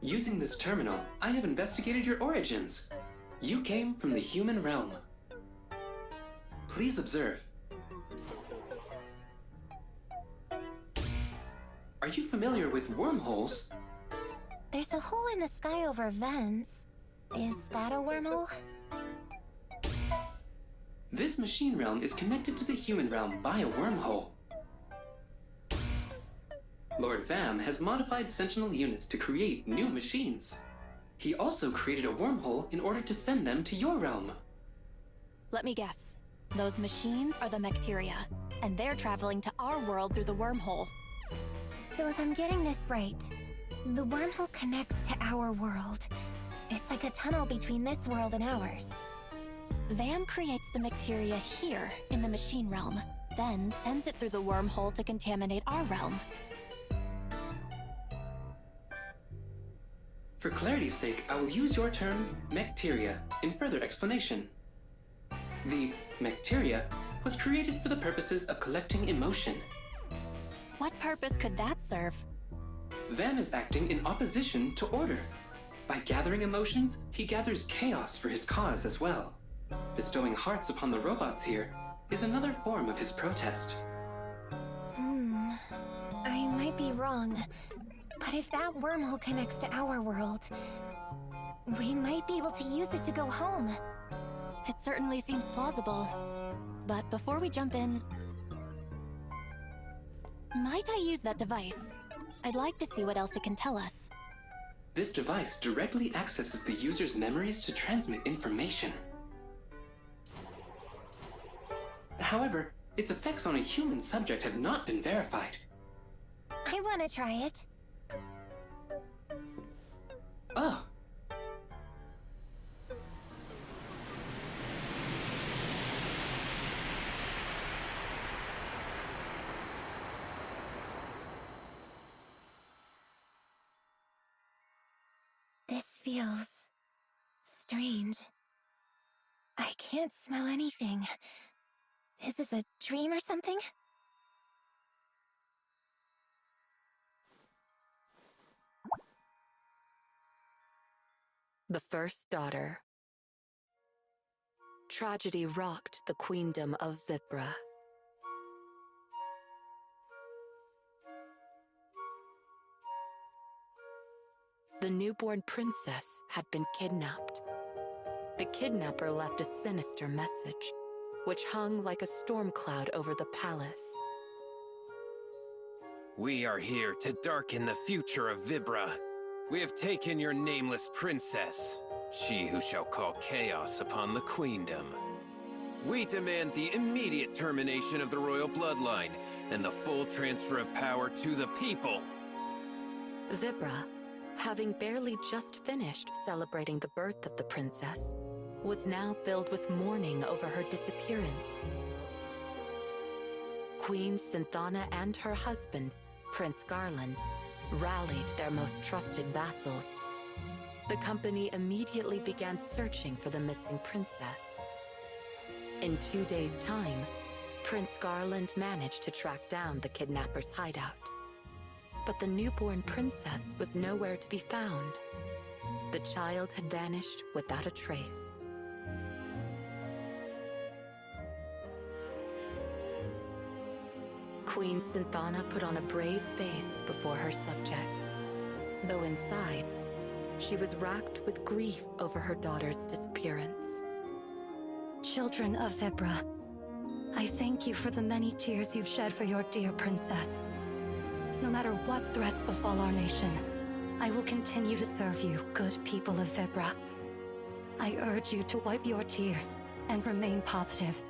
Using this terminal, I have investigated your origins. You came from the human realm. Please observe. Are you familiar with wormholes? There's a hole in the sky over Vents. Is that a wormhole? This machine realm is connected to the human realm by a wormhole. Lord Vam has modified Sentinel units to create new machines. He also created a wormhole in order to send them to your realm. Let me guess. Those machines are the Mecteria, and they're traveling to our world through the wormhole. So if I'm getting this right, the wormhole connects to our world. It's like a tunnel between this world and ours. Vam creates the Mecteria here in the machine realm, then sends it through the wormhole to contaminate our realm. For clarity's sake, I will use your term, Mecteria, in further explanation. The Mecteria was created for the purposes of collecting emotion. What purpose could that serve? Vam is acting in opposition to order. By gathering emotions, he gathers chaos for his cause as well. Bestowing hearts upon the robots here is another form of his protest. I might be wrong, but if that wormhole connects to our world, we might be able to use it to go home. It certainly seems plausible. But before we jump in, might I use that device? I'd like to see what else it can tell us. This device directly accesses the user's memories to transmit information. However, its effects on a human subject have not been verified. I want to try it. Oh. This feels strange. I can't smell anything. Is this a dream or something? The first daughter. Tragedy rocked the queendom of Vibra. The newborn princess had been kidnapped. The kidnapper left a sinister message, which hung like a storm cloud over the palace. We are here to darken the future of Vibra. We have taken your nameless princess, she who shall call chaos upon the queendom. We demand the immediate termination of the royal bloodline and the full transfer of power to the people. Vibra, having barely just finished celebrating the birth of the princess, was now filled with mourning over her disappearance. Queen Synthana and her husband, Prince Garland, rallied their most trusted vassals. The company immediately began searching for the missing princess. In 2 days' time, Prince Garland managed to track down the kidnapper's hideout. But the newborn princess was nowhere to be found. The child had vanished without a trace. Queen Synthana put on a brave face before her subjects, though inside, she was racked with grief over her daughter's disappearance. Children of Vibra, I thank you for the many tears you've shed for your dear princess. No matter what threats befall our nation, I will continue to serve you, good people of Vibra. I urge you to wipe your tears and remain positive.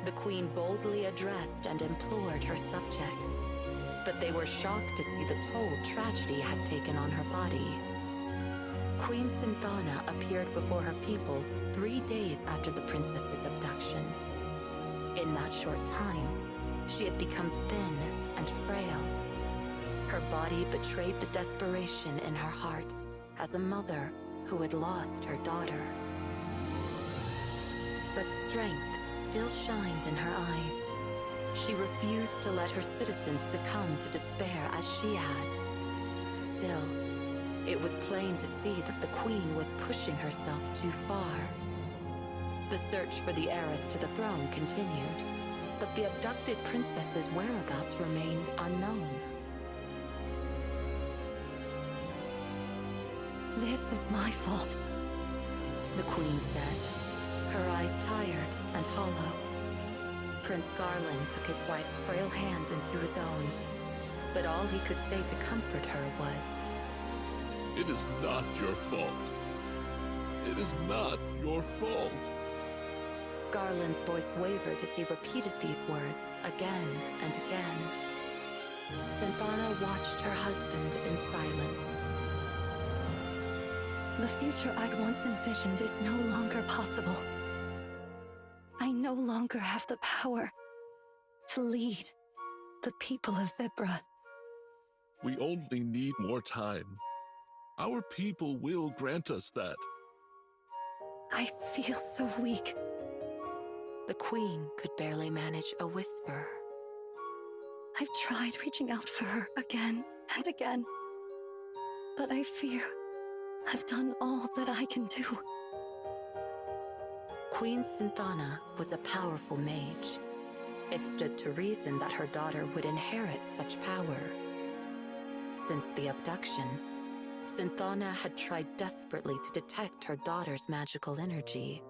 The queen boldly addressed and implored her subjects, but they were shocked to see the toll tragedy had taken on her body. Queen Synthana appeared before her people 3 days after the princess's abduction. In that short time, she had become thin and frail. Her body betrayed the desperation in her heart as a mother who had lost her daughter. But strength still shined in her eyes. She refused to let her citizens succumb to despair as she had. still. It was plain to see that the Queen was pushing herself too far. The search for the heiress to the throne continued, but the abducted princess's whereabouts remained unknown. This is my fault. The Queen said, her eyes tired and hollow. Prince Garland took his wife's frail hand into his own, but all he could say to comfort her was, "It is not your fault. It is not your fault." Garland's voice wavered as he repeated these words again and again. Synthana watched her husband in silence. The future I'd once envisioned is no longer possible. I no longer have the power to lead the people of Vibra. We only need more time. Our people will grant us that. I feel so weak. The Queen could barely manage a whisper. I've tried reaching out for her again and again, but I fear I've done all that I can do. Queen Synthana was a powerful mage. It stood to reason that her daughter would inherit such power. Since the abduction, Synthana had tried desperately to detect her daughter's magical energy.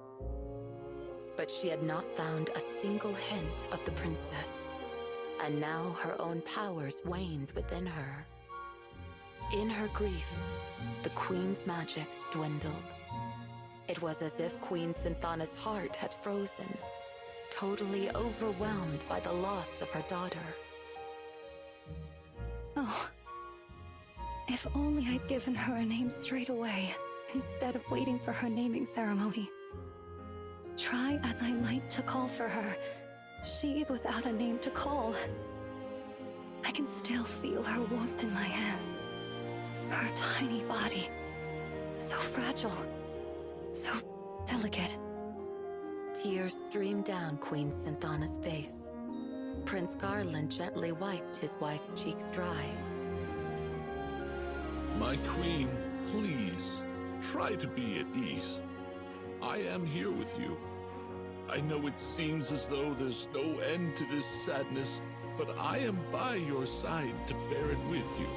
But she had not found a single hint of the princess, and now her own powers waned within her. In her grief, the Queen's magic dwindled. It was as if Queen Synthana's heart had frozen, totally overwhelmed by the loss of her daughter. Oh, if only I'd given her a name straight away, instead of waiting for her naming ceremony. Try as I might to call for her, she's without a name to call. I can still feel her warmth in my hands. Her tiny body, so fragile, so delicate. Tears streamed down Queen Synthana's face. Prince Garland gently wiped his wife's cheeks dry. My queen, please, try to be at ease. I am here with you. I know it seems as though there's no end to this sadness, but I am by your side to bear it with you.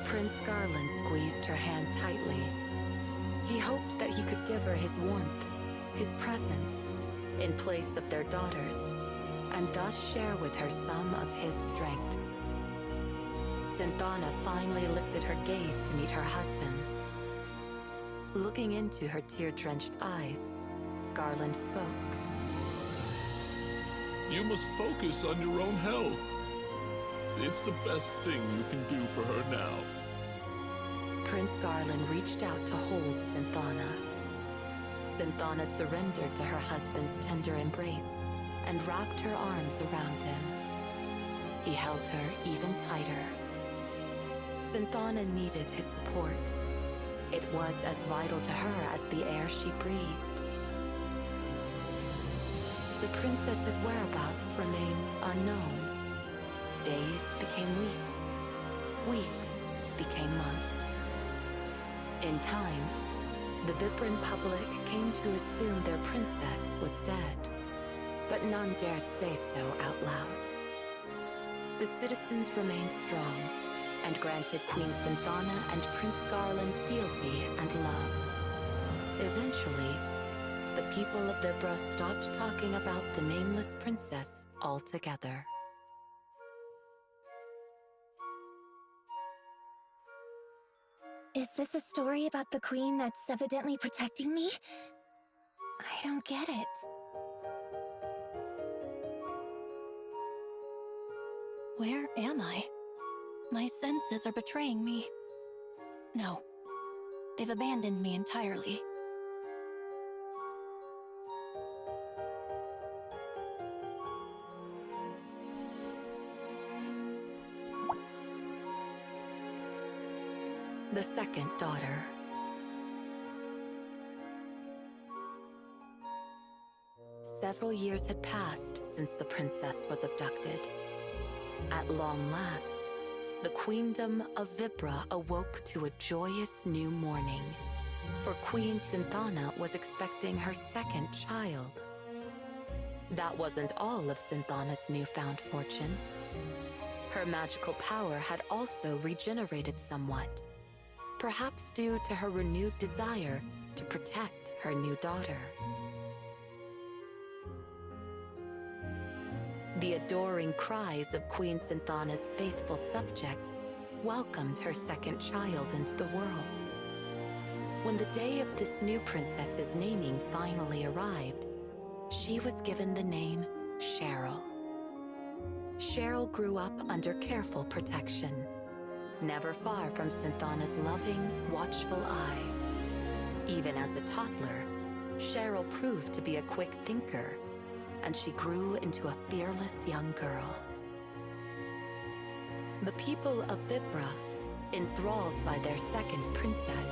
Prince Garland squeezed her hand tightly. He hoped that he could give her his warmth, his presence, in place of their daughter's, and thus share with her some of his strength. Synthana finally lifted her gaze to meet her husband's. Looking into her tear-drenched eyes, Garland spoke. You must focus on your own health. It's the best thing you can do for her now. Prince Garland reached out to hold Synthana. Synthana surrendered to her husband's tender embrace and wrapped her arms around him. He held her even tighter. Synthana needed his support. It was as vital to her as the air she breathed. The princess's whereabouts remained unknown. Days became weeks. Weeks became months. In time, the Vibran public came to assume their princess was dead, but none dared say so out loud. The citizens remained strong and granted Queen Synthana and Prince Garland fealty and love. Eventually, the people of Vibra stopped talking about the nameless princess altogether. Is this a story about the queen that's evidently protecting me? I don't get it. Where am I? My senses are betraying me. No, they've abandoned me entirely. The second daughter. Several years had passed since the princess was abducted. At long last, the Queendom of Vibra awoke to a joyous new morning. For Queen Synthana was expecting her second child. That wasn't all of Synthana's newfound fortune. Her magical power had also regenerated somewhat, perhaps due to her renewed desire to protect her new daughter. The adoring cries of Queen Synthana's faithful subjects welcomed her second child into the world. When the day of this new princess's naming finally arrived, she was given the name Cheryl. Cheryl grew up under careful protection, never far from Synthana's loving, watchful eye. Even as a toddler, Cheryl proved to be a quick thinker, and she grew into a fearless young girl. The people of Vibra, enthralled by their second princess,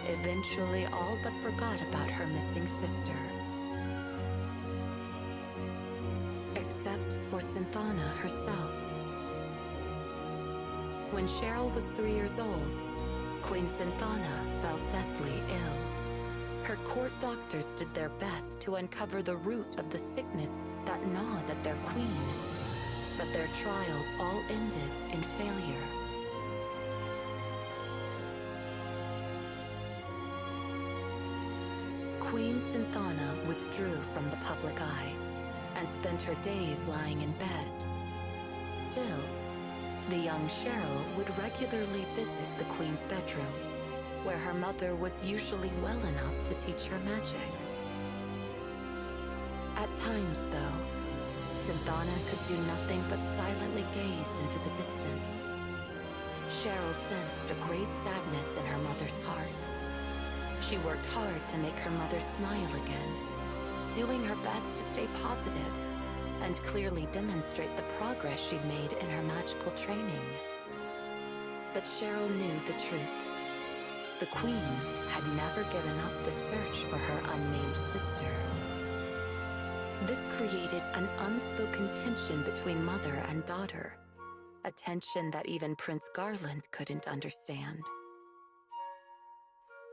eventually all but forgot about her missing sister. Except for Synthana herself. When Cheryl was 3 years old, Queen Synthana fell deathly ill. Her court doctors did their best to uncover the root of the sickness that gnawed at their queen, but their trials all ended in failure. Queen Synthana withdrew from the public eye and spent her days lying in bed. Still, the young Cheryl would regularly visit the queen's bedroom, where her mother was usually well enough to teach her magic. At times, though, Synthana could do nothing but silently gaze into the distance. Cheryl sensed a great sadness in her mother's heart. She worked hard to make her mother smile again, doing her best to stay positive and clearly demonstrate the progress she'd made in her magical training. But Cheryl knew the truth. The queen had never given up the search for her unnamed sister. This created an unspoken tension between mother and daughter, a tension that even Prince Garland couldn't understand.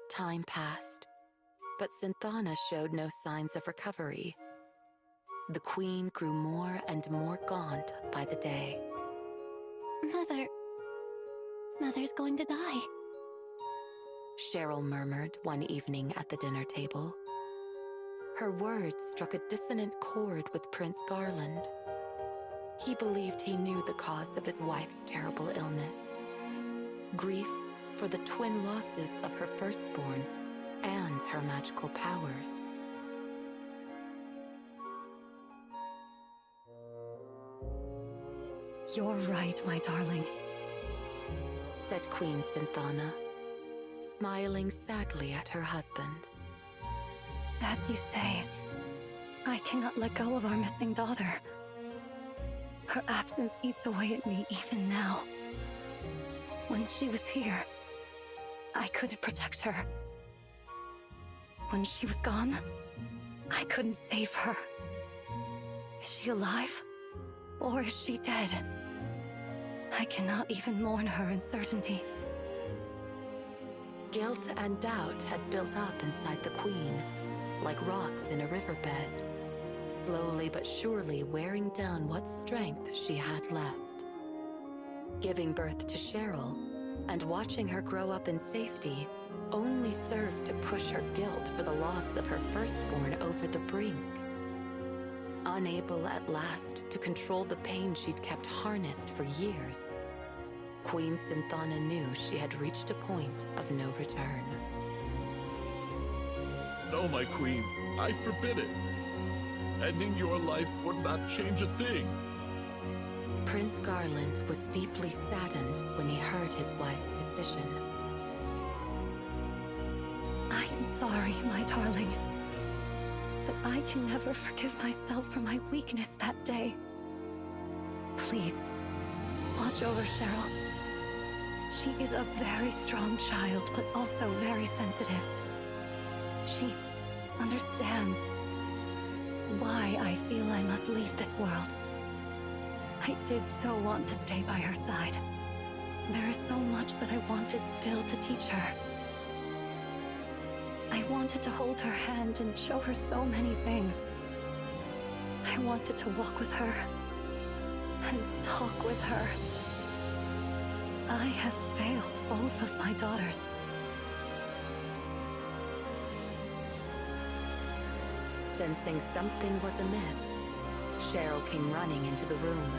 Time passed, but Synthana showed no signs of recovery. The queen grew more and more gaunt by the day. Mother's going to die. Cheryl murmured one evening at the dinner table. Her words struck a dissonant chord with Prince Garland. He believed he knew the cause of his wife's terrible illness. Grief for the twin losses of her firstborn and her magical powers. You're right, my darling, said Queen Synthana, smiling sadly at her husband. As you say, I cannot let go of our missing daughter. Her absence eats away at me even now. When she was here, I couldn't protect her. When she was gone, I couldn't save her. Is she alive? Or is she dead? I cannot even mourn her uncertainty. Guilt and doubt had built up inside the queen, like rocks in a riverbed, slowly but surely wearing down what strength she had left. Giving birth to Cheryl and watching her grow up in safety only served to push her guilt for the loss of her firstborn over the brink. Unable at last to control the pain she'd kept harnessed for years, Queen Synthana knew she had reached a point of no return. No, my queen, I forbid it. Ending your life would not change a thing. Prince Garland was deeply saddened when he heard his wife's decision. I am sorry, my darling, but I can never forgive myself for my weakness that day. Please, watch over Cheryl. She is a very strong child, but also very sensitive. She understands why I feel I must leave this world. I did so want to stay by her side. There is so much that I wanted still to teach her. I wanted to hold her hand and show her so many things. I wanted to walk with her and talk with her. I have failed both of my daughters. Sensing something was amiss, Cheryl came running into the room.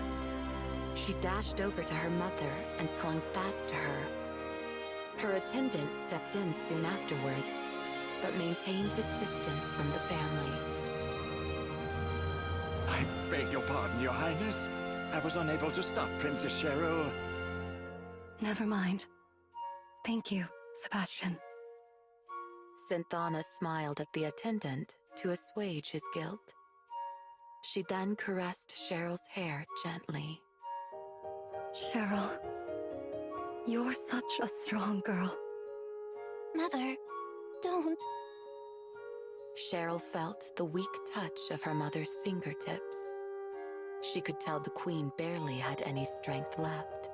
She dashed over to her mother and clung fast to her. Her attendant stepped in soon afterwards, but maintained his distance from the family. I beg your pardon, Your Highness. I was unable to stop Princess Cheryl. Never mind. Thank you, Sebastian. Synthana smiled at the attendant to assuage his guilt. She then caressed Cheryl's hair gently. Cheryl, you're such a strong girl. Mother, don't. Cheryl felt the weak touch of her mother's fingertips. She could tell the queen barely had any strength left.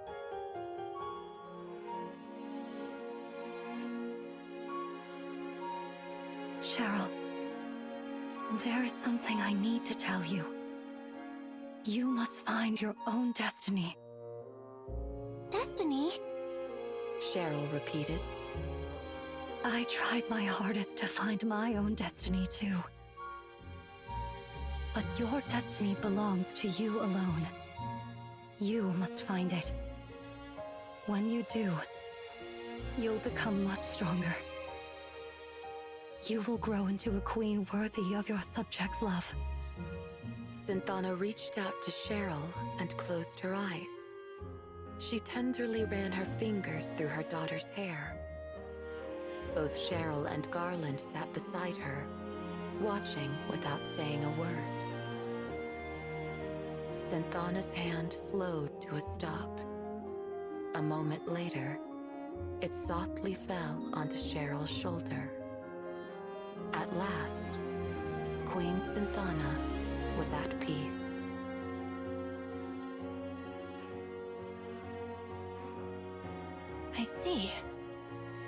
Cheryl, there is something I need to tell you. You must find your own destiny. Destiny? Cheryl repeated. I tried my hardest to find my own destiny too. But your destiny belongs to you alone. You must find it. When you do, you'll become much stronger. You will grow into a queen worthy of your subjects' love. Synthana reached out to Cheryl and closed her eyes. She tenderly ran her fingers through her daughter's hair. Both Cheryl and Garland sat beside her, watching without saying a word. Synthana's hand slowed to a stop. A moment later, it softly fell onto Cheryl's shoulder. At last, Queen Synthana was at peace. I see.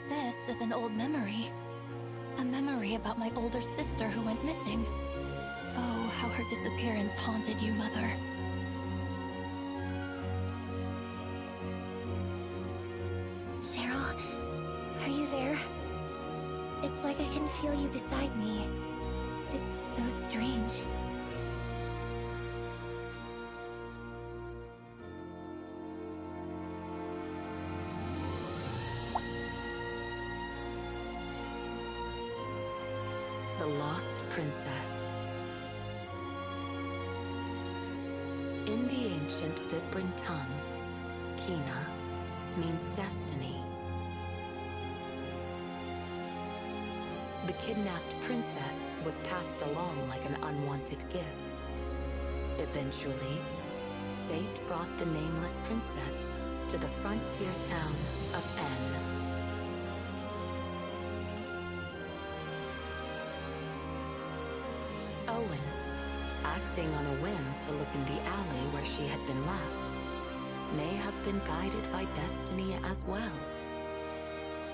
This is an old memory. A memory about my older sister who went missing. Oh, how her disappearance haunted you, Mother. Cheryl, are you there? It's like I can feel you beside me. It's so strange. The Lost Princess. In the ancient Vibran tongue, Kina means destiny. The kidnapped princess was passed along like an unwanted gift. Eventually, fate brought the nameless princess to the frontier town of N. Owen, acting on a whim to look in the alley where she had been left, may have been guided by destiny as well.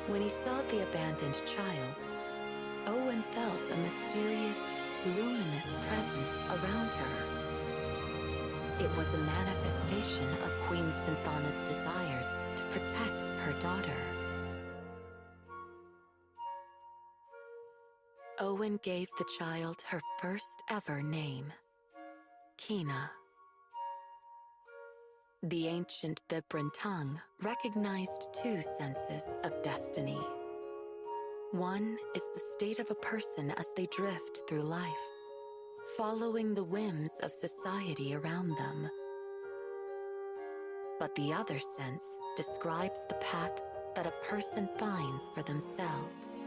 When he saw the abandoned child, Owen felt a mysterious, luminous presence around her. It was a manifestation of Queen Synthana's desires to protect her daughter. Owen gave the child her first ever name, Kina. The ancient Vibran tongue recognized two senses of destiny. One is the state of a person as they drift through life, following the whims of society around them. But the other sense describes the path that a person finds for themselves.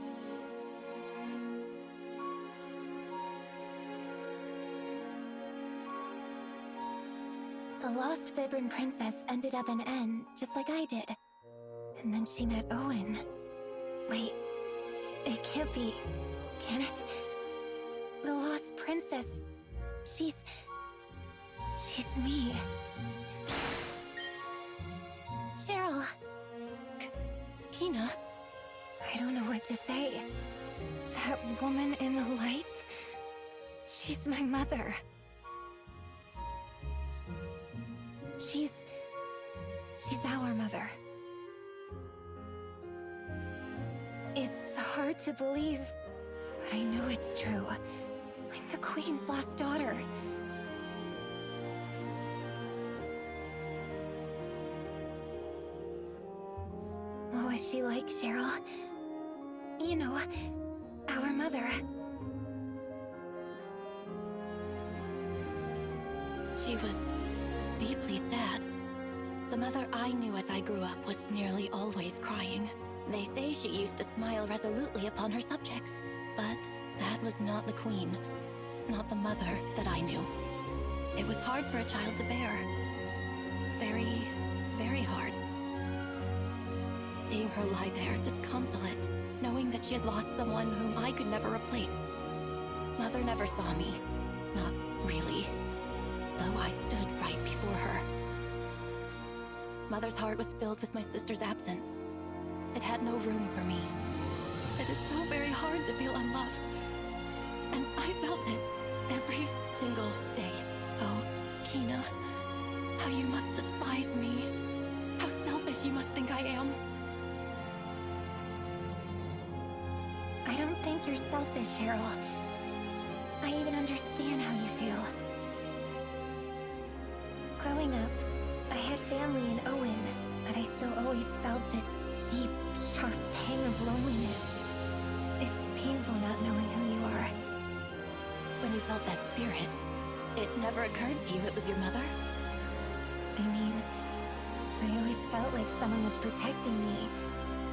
The lost Vibran princess ended up in N, just like I did. And then she met Owen. Wait, it can't be, can it? The lost princess, she's me. Cheryl, Kina? I don't know what to say. That woman in the light? She's my mother. She's our mother. It's hard to believe, but I know it's true. I'm the Queen's lost daughter. What was she like, Cheryl? You know, our mother. She was deeply sad. The mother I knew as I grew up was nearly always crying. They say she used to smile resolutely upon her subjects, but that was not the Queen, not the mother that I knew. It was hard for a child to bear. Very, very hard. Seeing her lie there disconsolate, knowing that she had lost someone whom I could never replace. Mother never saw me. Not really. Though I stood right before her. Mother's heart was filled with my sister's absence. It had no room for me. It is so very hard to feel unloved. And I felt it every single day. Oh, Kina, how you must despise me. How selfish you must think I am. I don't think you're selfish, Cheryl. I even understand how you feel. Growing up, I had family in Owen, but I still always felt this deep, sharp pang of loneliness. It's painful not knowing who you are. When you felt that spirit, it never occurred to you it was your mother? I mean, I always felt like someone was protecting me,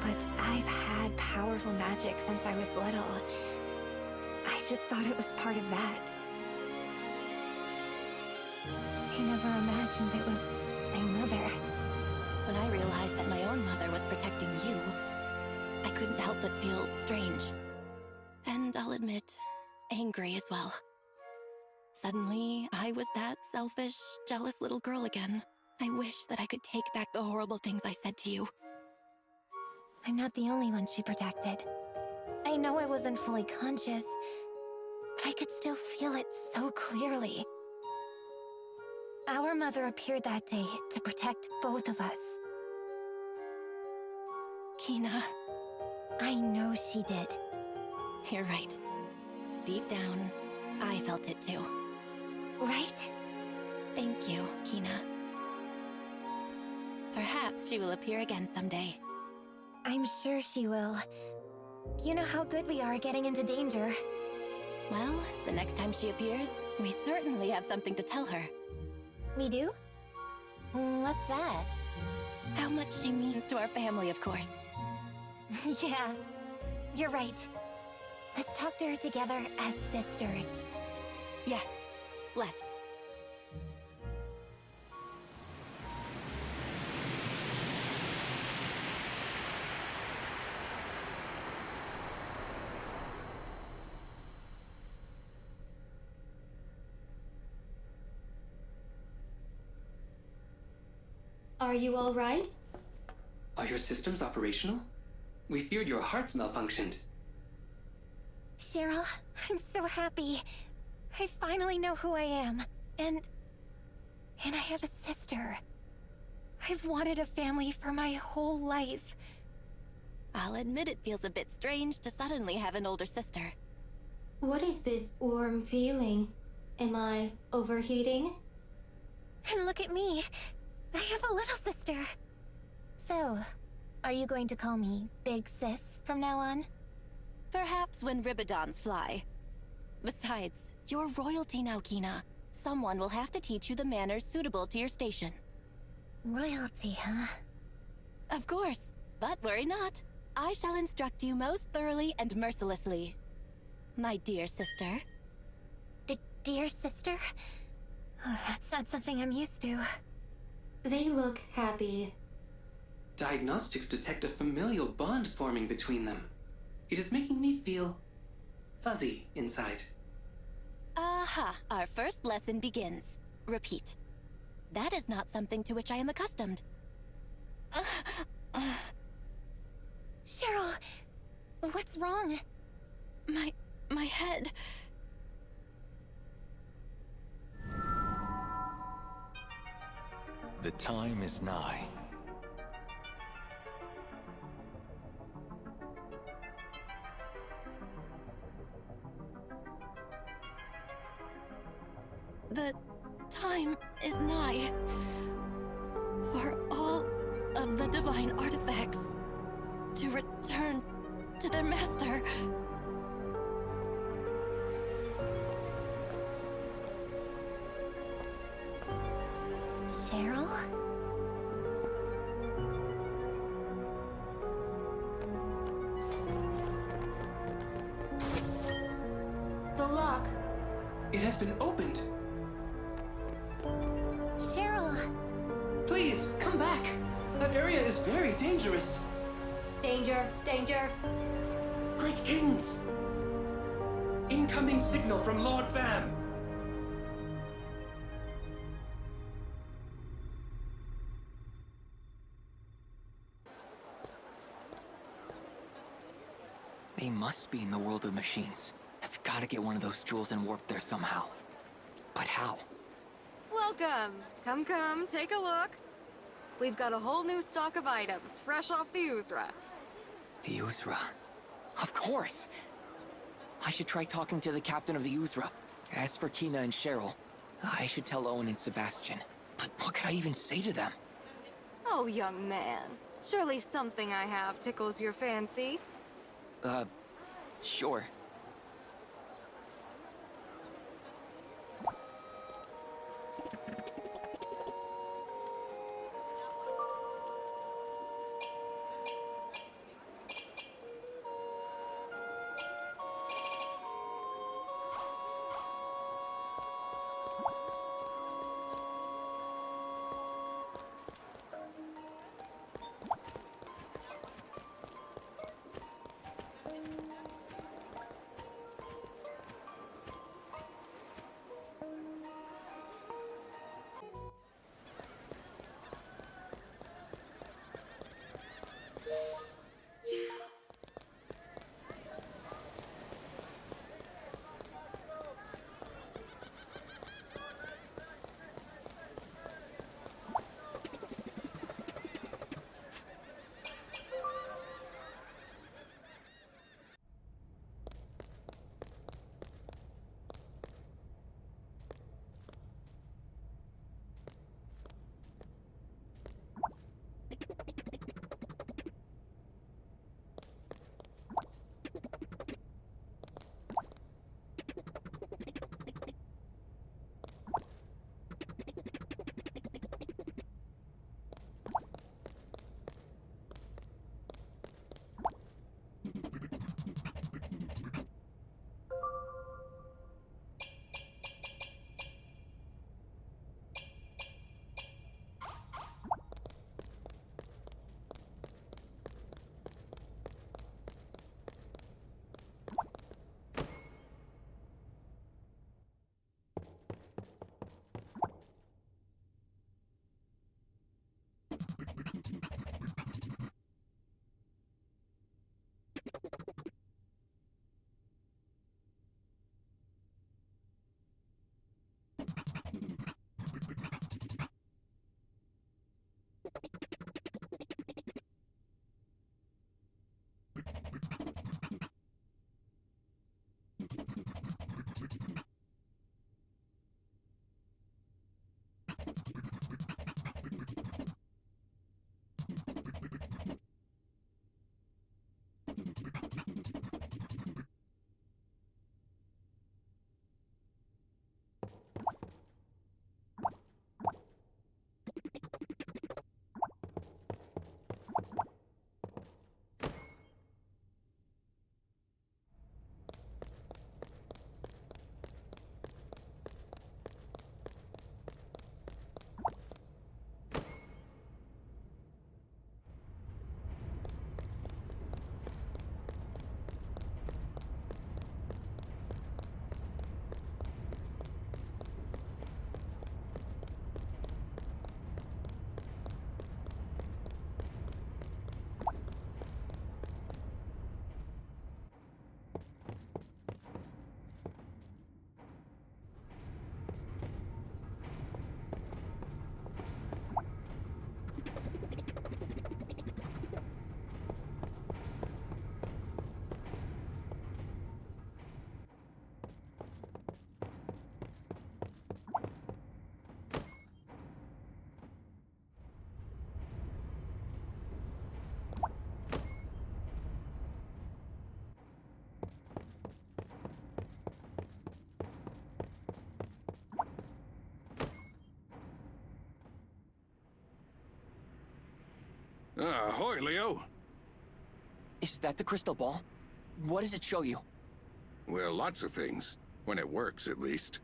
but I've had powerful magic since I was little. I just thought it was part of that. I never imagined it was my mother. When I realized that my own mother was protecting you, I couldn't help but feel strange. And I'll admit, angry as well. Suddenly, I was that selfish, jealous little girl again. I wish that I could take back the horrible things I said to you. I'm not the only one she protected. I know I wasn't fully conscious, but I could still feel it so clearly. Our mother appeared that day to protect both of us. Kina. I know she did. You're right. Deep down, I felt it too. Right? Thank you, Kina. Perhaps she will appear again someday. I'm sure she will. You know how good we are at getting into danger. Well, the next time she appears, we certainly have something to tell her. We do? What's that? How much she means to our family, of course. Yeah, you're right. Let's talk to her together as sisters. Yes, let's. Are you all right? Are your systems operational? We feared your hearts malfunctioned. Cheryl, I'm so happy. I finally know who I am. And I have a sister. I've wanted a family for my whole life. I'll admit it feels a bit strange to suddenly have an older sister. What is this warm feeling? Am I overheating? And look at me. I have a little sister. So, are you going to call me Big Sis from now on? Perhaps when Ribidons fly. Besides, you're royalty now, Kina. Someone will have to teach you the manners suitable to your station. Royalty, huh? Of course, but worry not. I shall instruct you most thoroughly and mercilessly. My dear sister. Dear sister? Oh, that's not something I'm used to. They look happy. Diagnostics detect a familial bond forming between them. It is making me feel fuzzy inside. Aha, our first lesson begins. Repeat. That is not something to which I am accustomed. Cheryl, what's wrong? My head. The time is nigh. The time is nigh for all of the divine artifacts to return to their master. Cheryl? The lock. It has been opened. Cheryl! Please, come back. That area is very dangerous. Danger, danger. Great Kings! Incoming signal from Lord Vam! They must be in the world of machines. I've got to get one of those jewels and warp there somehow. But how? Welcome! Come, take a look. We've got a whole new stock of items, fresh off the Uzra. The Uzra. Of course! I should try talking to the captain of the Uzra. As for Kina and Cheryl, I should tell Owen and Sebastian. But what could I even say to them? Oh, young man. Surely something I have tickles your fancy. Sure. Ahoy, Leo. Is that the crystal ball? What does it show you? Well, lots of things. When it works, at least.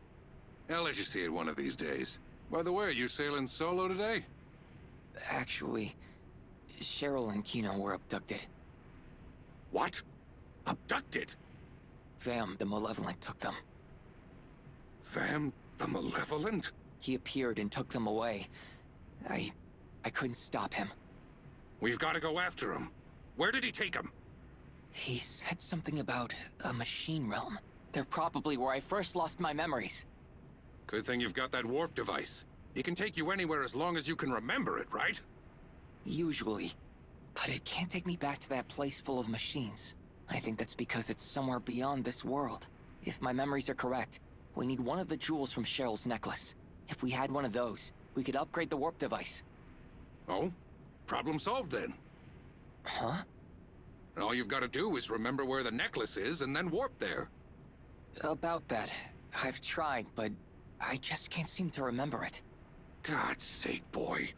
I'll let you see it one of these days. By the way, are you sailing solo today? Actually, Cheryl and Kino were abducted. What? Abducted? Vam, the Malevolent, took them. Vam, the Malevolent? He appeared and took them away. I couldn't stop him. We've got to go after him. Where did he take him? He said something about a machine realm. They're probably where I first lost my memories. Good thing you've got that warp device. It can take you anywhere as long as you can remember it, right? Usually. But it can't take me back to that place full of machines. I think that's because it's somewhere beyond this world. If my memories are correct, we need one of the jewels from Cheryl's necklace. If we had one of those, we could upgrade the warp device. Oh? Problem solved then. Huh? All you've got to do is remember where the necklace is and then warp there. About that, I've tried, but I just can't seem to remember it. God's sake, boy.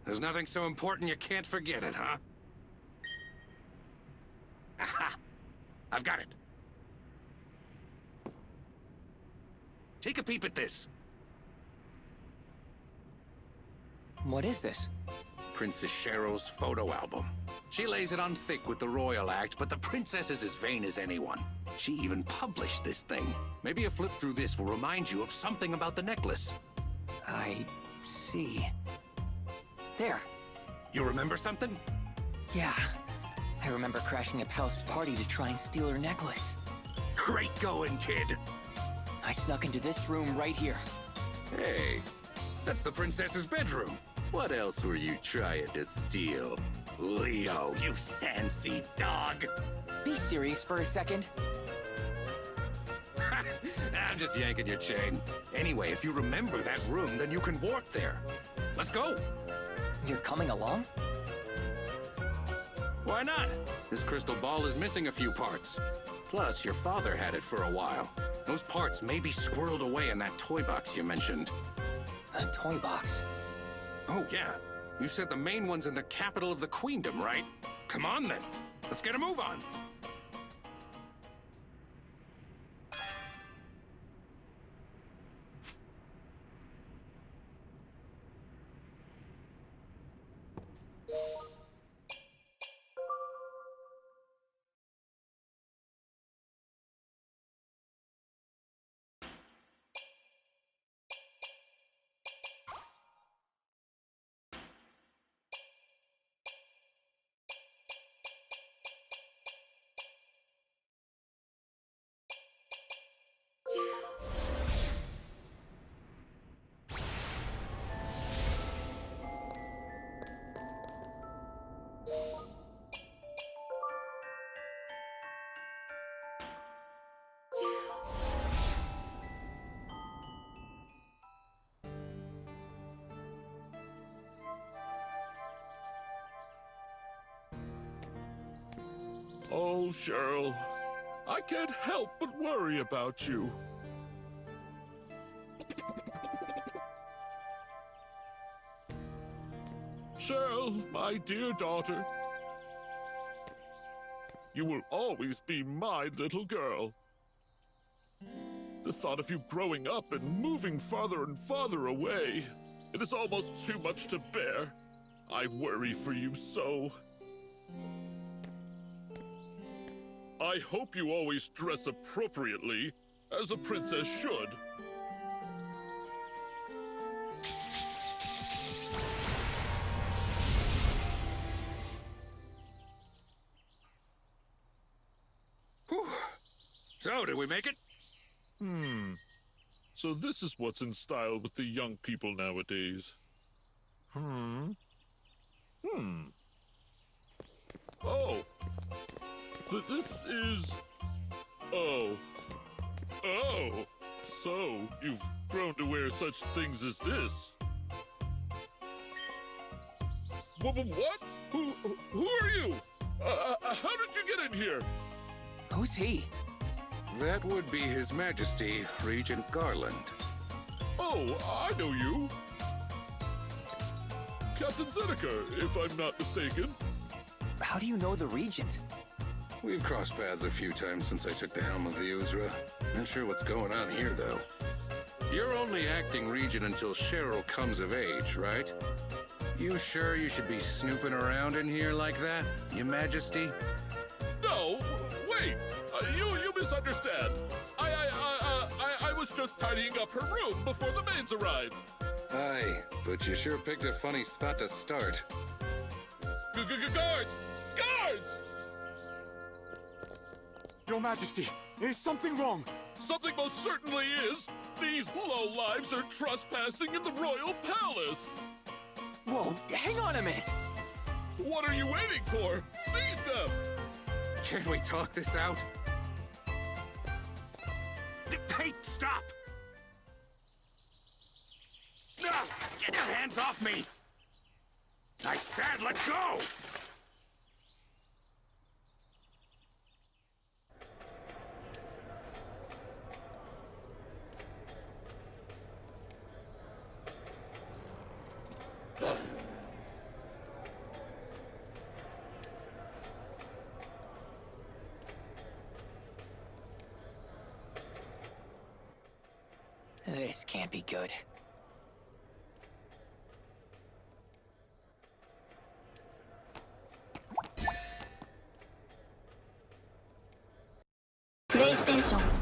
There's nothing so important you can't forget it, huh? Aha! I've got it. Take a peep at this. What is this? Princess Cheryl's photo album. She lays it on thick with the royal act, but the princess is as vain as anyone. She even published this thing. Maybe a flip through this will remind you of something about the necklace. I see. There. You remember something? Yeah. I remember crashing a palace party to try and steal her necklace. Great going, kid. I snuck into this room right here. Hey, that's the princess's bedroom. What else were you trying to steal? Leo, you sandseed dog. Be serious for a second. I'm just yanking your chain. Anyway, if you remember that room, then you can warp there. Let's go. You're coming along? Why not? This crystal ball is missing a few parts. Plus, your father had it for a while. Those parts may be squirreled away in that toy box you mentioned. A toy box? Oh, yeah. You said the main one's in the capital of the Queendom, right? Come on, then. Let's get a move on. Oh, Cheryl, I can't help but worry about you. Cheryl, my dear daughter, you will always be my little girl. The thought of you growing up and moving farther and farther away, it is almost too much to bear. I worry for you so. I hope you always dress appropriately, as a princess should. Whew. So, did we make it? So this is what's in style with the young people nowadays. Oh! This is... Oh. Oh! So, you've grown to wear such things as this. What? Who are you? How did you get in here? Who's he? That would be His Majesty, Regent Garland. Oh, I know you. Captain Zeneca, if I'm not mistaken. How do you know the Regent? We've crossed paths a few times since I took the helm of the Uzra. Not sure what's going on here, though. You're only acting Regent until Cheryl comes of age, right? You sure you should be snooping around in here like that, Your Majesty? No, wait. You misunderstand. I was just tidying up her room before the maids arrived. Aye, but you sure picked a funny spot to start. Guards! Guards! Your Majesty, is something wrong? Something most certainly is. These lowlives are trespassing in the royal palace. Whoa, hang on a minute! What are you waiting for? Seize them! Can't we talk this out? Hey, stop! Ah, get your hands off me! I said let go! This can't be good. PlayStation